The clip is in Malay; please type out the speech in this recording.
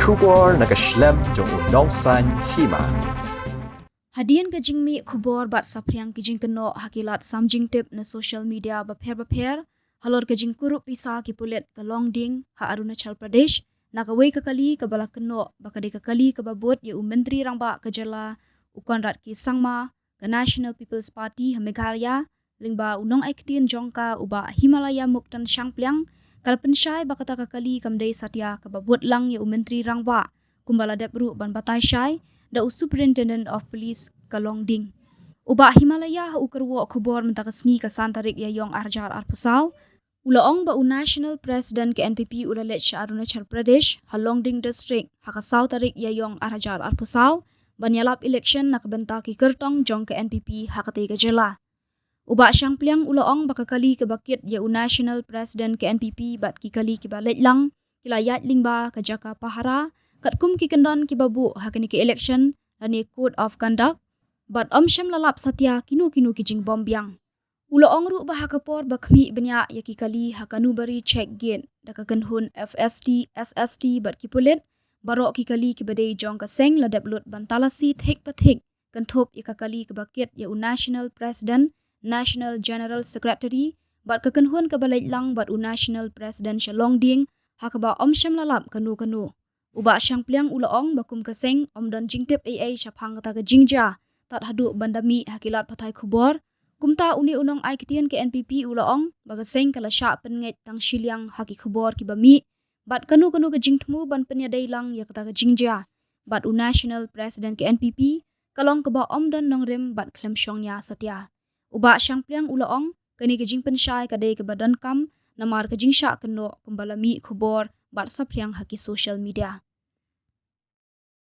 kubor nakaslem jong unongsan Hima. Hadian ke jingmi kubor bat sapriang ke Kynnoh hakilat samjing tip na social media bapher Halor ke Jingkurup Pisa ki pulet ke Longding ha Arunachal Pradesh nakawai ke kali ke bala Kynnoh bakade ke kali ke babut ya menteri rangba ke jala Conrad ki sangma ke National People's Party ha Meghalaya lingba unong aiktien jongka uba Himalaya muktan syangpliang kala Pynshai bakata ke kali Bymdei satya ke babut lang ya menteri rangba kumbala depru ban Pynshai da Superintendent of Police ke Longding. Uba Himalaya ha ukerwo kubor mentakasngi ke santarik ya yong arjar arpusau. Ulaong ba National President ke NPP ulalet Shah Arunachal Pradesh ha Longding District ha kasau tarik ya yong arjar arpusau banyalap election nak benta ki kertong jong ke NPP ha ketiga jela. Uba syangpliang ulaong bakakali ke bakit ya National President ke NPP bat ki kali ki balet lang kilayat lingba ke jaka pahara kat kum ki kendon ki babu ha kini ki election lani code of conduct bat syam lalap satya kinu ki jing bombyang. Ulaong ru bah kapor bakmi benya ya ki kali ha kanu bari check gate da ka kenhun FST SST bat ki pulit barok ki kali ki badai jong ka seng ladap lut bantalasi thik pathik kentop ya ka kali ke bakit ya National President National General Secretary bat ka kenhun ka balai lang bat National President Longding ha ka ba syam lalap kanu. Uba syangpliang ulaong bakum keseng dan jingtip AA syapang kata ke jingja tat hadu bandami hakilat patai kubor kumta uni unong ai kitien ke NPP ulaong bagaseng kala sya penget tang shiliang haki kubor ki bami bat kanu ke jingtmu ban penyadai lang ya kata ke jingja bat National President ke NPP kalong ke ba dan nongrem bat klem syongnya satya. Uba syangpliang ulaong kani ke jing Pynshai kadai ke badan kam namar ke jingsha Kynnoh kumbalami kubor bat sapriang haki social media.